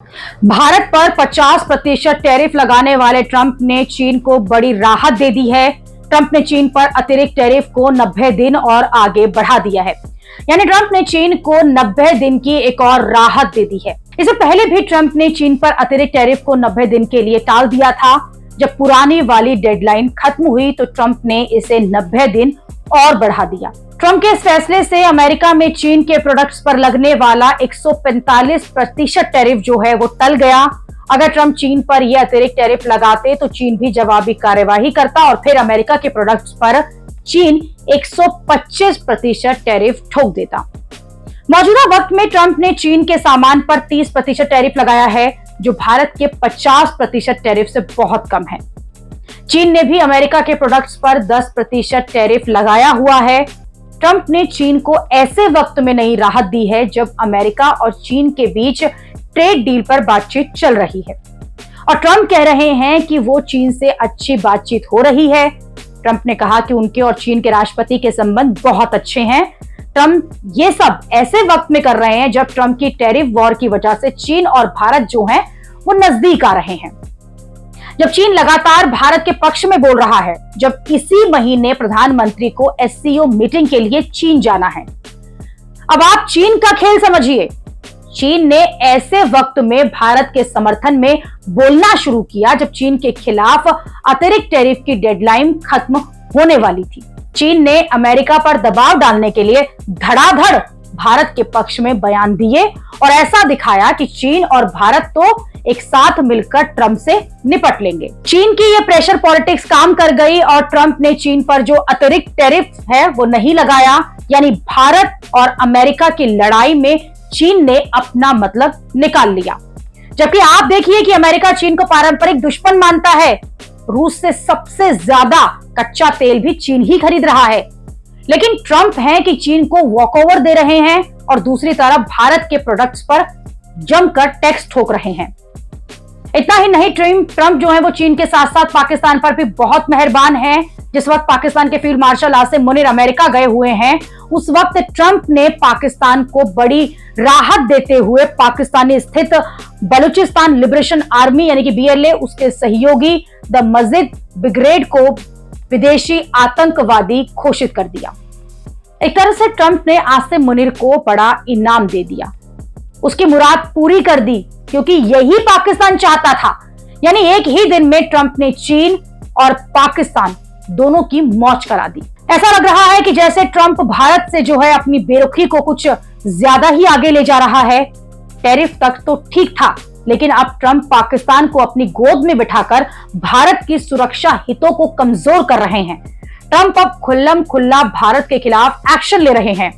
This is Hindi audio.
भारत पर 50% टैरिफ लगाने वाले ट्रंप ने चीन को बड़ी राहत दे दी है। ट्रंप ने चीन पर अतिरिक्त टैरिफ को 90 दिन और आगे बढ़ा दिया है। यानी ट्रंप ने चीन को 90 दिन की एक और राहत दे दी है। इससे पहले भी ट्रंप ने चीन पर अतिरिक्त टैरिफ को 90 दिन के लिए टाल दिया था। जब पुरानी वाली डेडलाइन खत्म हुई तो ट्रंप ने इसे 90 दिन और बढ़ा दिया। ट्रंप के इस फैसले से अमेरिका में चीन के प्रोडक्ट्स पर लगने वाला 145% टैरिफ जो है वो टल गया। अगर ट्रंप चीन पर यह अतिरिक्त टैरिफ लगाते तो चीन भी जवाबी कार्यवाही करता और फिर अमेरिका के प्रोडक्ट्स पर चीन 125% टैरिफ ठोक देता। मौजूदा वक्त में ट्रंप ने चीन के सामान पर 30% टैरिफ लगाया है, जो भारत के 50% टैरिफ से बहुत कम है। चीन ने भी अमेरिका के प्रोडक्ट्स पर 10% टैरिफ लगाया हुआ है। ट्रंप ने चीन को ऐसे वक्त में नई राहत दी है जब अमेरिका और चीन के बीच ट्रेड डील पर बातचीत चल रही है और ट्रंप कह रहे हैं कि वो चीन से अच्छी बातचीत हो रही है। ट्रंप ने कहा कि उनके और चीन के राष्ट्रपति के संबंध बहुत अच्छे हैं। ट्रंप ये सब ऐसे वक्त में कर रहे हैं जब ट्रंप की टैरिफ वॉर की वजह से चीन और भारत जो हैं वो नजदीक आ रहे हैं, जब चीन लगातार भारत के पक्ष में बोल रहा है, जब इसी महीने प्रधानमंत्री को एससीओ मीटिंग के लिए चीन जाना है। अब आप चीन का खेल समझिए। चीन ने ऐसे वक्त में भारत के समर्थन में बोलना शुरू किया जब चीन के खिलाफ अतिरिक्त टैरिफ की डेडलाइन खत्म होने वाली थी। चीन ने अमेरिका पर दबाव डालने के लिए धड़ाधड़ भारत के पक्ष में बयान दिए और ऐसा दिखाया कि चीन और भारत तो एक साथ मिलकर ट्रंप से निपट लेंगे। चीन की ये प्रेशर पॉलिटिक्स काम कर गई और ट्रंप ने चीन पर जो अतिरिक्त टैरिफ है वो नहीं लगाया। यानी भारत और अमेरिका की लड़ाई में चीन ने अपना मतलब निकाल लिया। जबकि आप देखिए कि अमेरिका चीन को पारंपरिक दुश्मन मानता है। रूस से सबसे ज्यादा कच्चा तेल भी चीन ही खरीद रहा है, लेकिन ट्रंप हैं कि चीन को वॉकओवर दे रहे हैं और दूसरी तरफ भारत के प्रोडक्ट्स पर जमकर टैक्स ठोक रहे हैं। इतना ही नहीं, ट्रंप जो है वो चीन के साथ साथ पाकिस्तान पर भी बहुत मेहरबान है। जिस वक्त पाकिस्तान के field marshal Asim Munir America गए हुए हैं, उस वक्त ट्रंप ने पाकिस्तान को बड़ी राहत देते हुए पाकिस्तानी स्थित बलूचिस्तान लिबरेशन आर्मी यानी कि BLA उसके सहयोगी द मस्जिद ब्रिगेड को विदेशी आतंकवादी घोषित कर दिया। एक तरह से ट्रंप ने आसिम मुनीर को बड़ा इनाम दे दिया, उसकी मुराद पूरी कर दी, क्योंकि यही पाकिस्तान चाहता था। यानी एक ही दिन में ट्रंप ने चीन और पाकिस्तान दोनों की मौज करा दी। ऐसा लग रहा है कि जैसे ट्रंप भारत से जो है अपनी बेरुखी को कुछ ज्यादा ही आगे ले जा रहा है। टैरिफ तक तो ठीक था, लेकिन अब ट्रंप पाकिस्तान को अपनी गोद में बिठाकर भारत की सुरक्षा हितों को कमजोर कर रहे हैं। ट्रंप अब खुल्लम खुल्ला भारत के खिलाफ एक्शन ले रहे हैं।